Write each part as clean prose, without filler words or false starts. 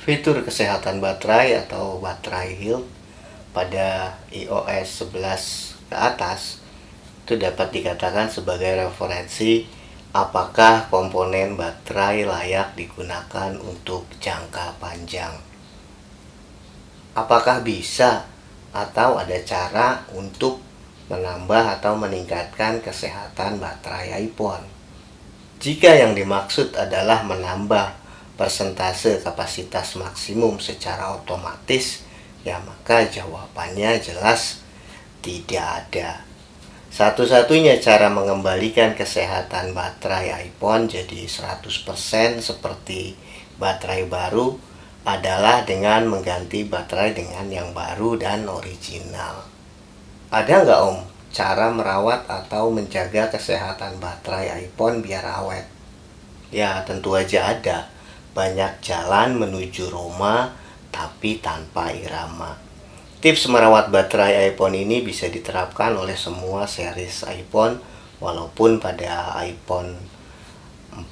Fitur kesehatan baterai atau baterai health pada iOS 11 ke atas itu dapat dikatakan sebagai referensi apakah komponen baterai layak digunakan untuk jangka panjang. Apakah bisa atau ada cara untuk menambah atau meningkatkan kesehatan baterai iPhone? Jika yang dimaksud adalah menambah persentase kapasitas maksimum secara otomatis, ya maka jawabannya jelas tidak ada. Satu-satunya cara mengembalikan kesehatan baterai iPhone jadi 100% seperti baterai baru adalah dengan mengganti baterai dengan yang baru dan original. Ada nggak Om cara merawat atau menjaga kesehatan baterai iPhone biar awet? Ya tentu aja ada. Banyak jalan menuju Roma tapi tanpa irama. Tips merawat baterai iPhone ini bisa diterapkan oleh semua series iPhone, walaupun pada iPhone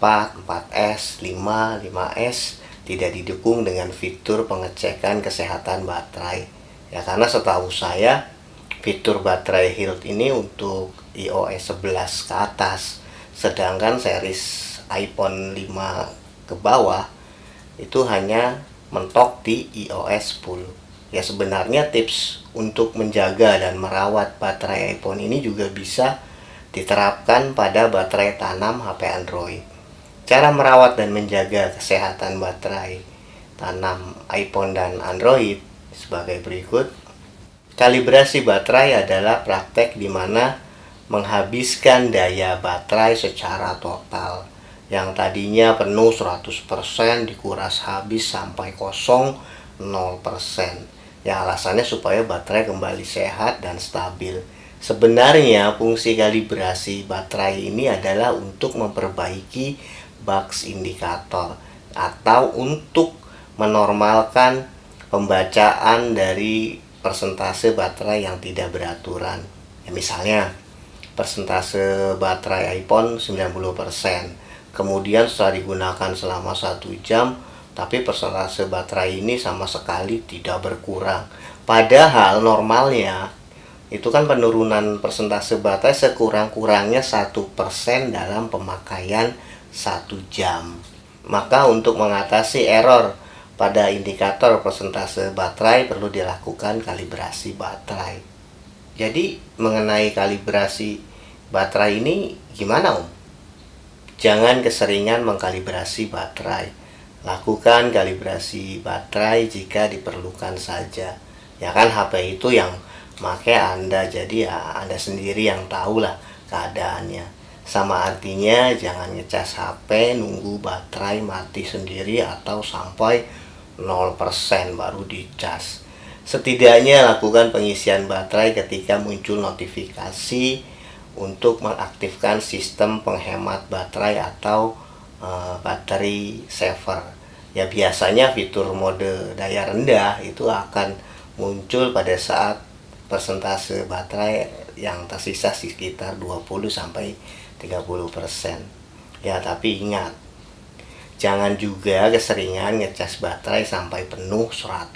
4, 4S, 5, 5S tidak didukung dengan fitur pengecekan kesehatan baterai. Ya karena setahu saya fitur baterai health ini untuk iOS 11 ke atas, sedangkan series iPhone 5 ke bawah itu hanya mentok di iOS 10. Ya sebenarnya tips untuk menjaga dan merawat baterai iPhone ini juga bisa diterapkan pada baterai tanam HP Android. Cara merawat dan menjaga kesehatan baterai tanam iPhone dan Android sebagai berikut. Kalibrasi baterai adalah praktek di mana menghabiskan daya baterai secara total. Yang tadinya penuh 100% dikuras habis sampai kosong 0%. Ya alasannya supaya baterai kembali sehat dan stabil. Sebenarnya fungsi kalibrasi baterai ini adalah untuk memperbaiki box indikator atau untuk menormalkan pembacaan dari persentase baterai yang tidak beraturan. Ya, misalnya persentase baterai iPhone 90%. Kemudian setelah digunakan selama 1 jam, tapi persentase baterai ini sama sekali tidak berkurang. Padahal normalnya itu kan penurunan persentase baterai sekurang-kurangnya 1% dalam pemakaian 1 jam. Maka untuk mengatasi error pada indikator persentase baterai perlu dilakukan kalibrasi baterai. Jadi mengenai kalibrasi baterai ini gimana Om? Jangan keseringan mengkalibrasi baterai. Lakukan kalibrasi baterai jika diperlukan saja. Ya kan HP itu yang pakai Anda, jadi ya Anda sendiri yang tahu lah keadaannya. Sama artinya jangan ngecas HP nunggu baterai mati sendiri atau sampai 0% baru dicas. Setidaknya lakukan pengisian baterai ketika muncul notifikasi untuk mengaktifkan sistem penghemat baterai atau battery saver. Ya biasanya fitur mode daya rendah itu akan muncul pada saat persentase baterai yang tersisa sekitar 20-30%. Ya tapi ingat, jangan juga keseringan ngecas baterai sampai penuh 100%.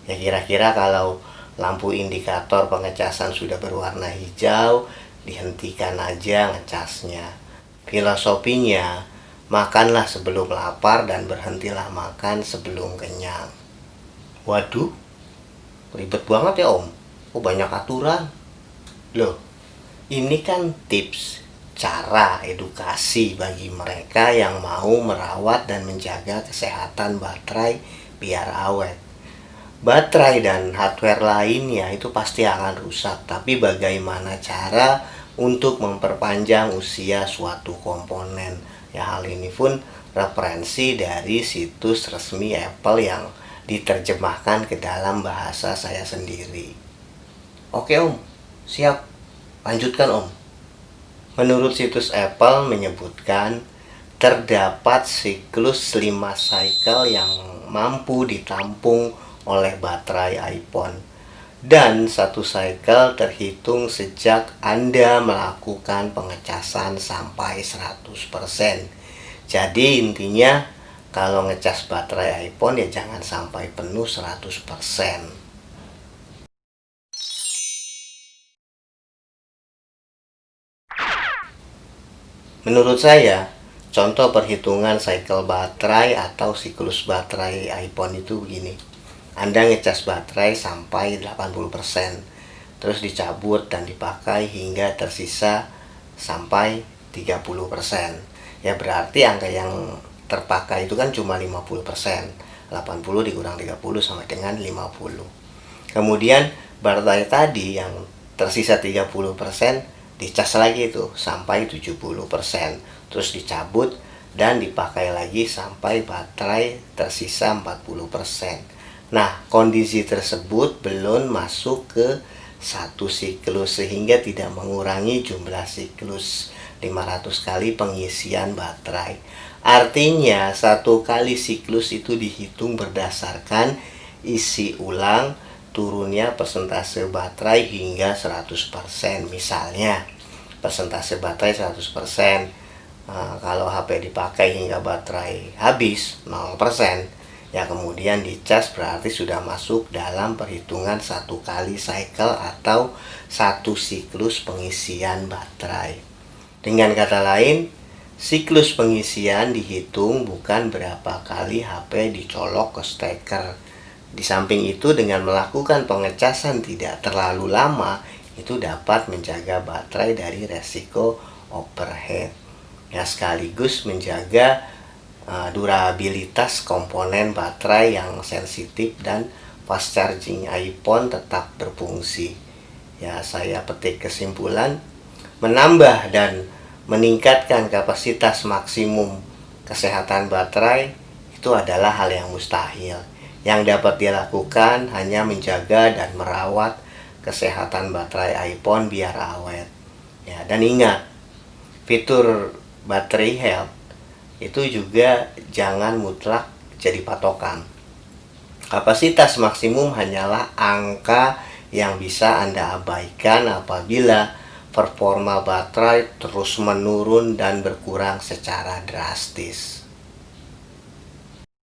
Ya kira-kira kalau lampu indikator pengecasan sudah berwarna hijau, dihentikan aja ngecasnya. Filosofinya, makanlah sebelum lapar dan berhentilah makan sebelum kenyang. Waduh, ribet banget ya Om. Oh banyak aturan. Loh, ini kan tips cara edukasi bagi mereka yang mau merawat dan menjaga kesehatan baterai biar awet. Baterai dan hardware lainnya itu pasti akan rusak, tapi bagaimana cara untuk memperpanjang usia suatu komponen? Ya hal ini pun referensi dari situs resmi Apple yang diterjemahkan ke dalam bahasa saya sendiri. Oke Om, siap. Lanjutkan Om. Menurut situs Apple menyebutkan terdapat siklus 5 cycle yang mampu ditampung oleh baterai iPhone, dan 1 cycle terhitung sejak Anda melakukan pengecasan sampai 100%. Jadi intinya Kalau ngecas baterai iPhone ya jangan sampai penuh 100%. Menurut saya, contoh perhitungan cycle baterai atau siklus baterai iPhone itu begini. Anda ngecas baterai sampai 80%, terus dicabut dan dipakai hingga tersisa sampai 30%. Ya berarti angka yang terpakai itu kan cuma 50%. 80 dikurang 30 sama dengan 50. Kemudian baterai tadi yang tersisa 30% dicas lagi itu sampai 70%, terus dicabut dan dipakai lagi sampai baterai tersisa 40%. Nah, kondisi tersebut belum masuk ke satu siklus sehingga tidak mengurangi jumlah siklus 500 kali pengisian baterai. Artinya, satu kali siklus itu dihitung berdasarkan isi ulang turunnya persentase baterai hingga 100%. Misalnya persentase baterai 100%, kalau HP dipakai hingga baterai habis 0%, ya kemudian dicas berarti sudah masuk dalam perhitungan satu kali cycle atau satu siklus pengisian baterai. Dengan kata lain, siklus pengisian dihitung bukan berapa kali HP dicolok ke steker. Di samping itu, dengan melakukan pengecasan tidak terlalu lama, itu dapat menjaga baterai dari resiko overheat. Ya, sekaligus menjaga durabilitas komponen baterai yang sensitif dan fast charging iPhone tetap berfungsi. Ya, saya petik kesimpulan, menambah dan meningkatkan kapasitas maksimum kesehatan baterai itu adalah hal yang mustahil. Yang dapat dilakukan hanya menjaga dan merawat kesehatan baterai iPhone biar awet. Ya, dan ingat, fitur battery health itu juga jangan mutlak jadi patokan. Kapasitas maksimum hanyalah angka yang bisa Anda abaikan apabila performa baterai terus menurun dan berkurang secara drastis.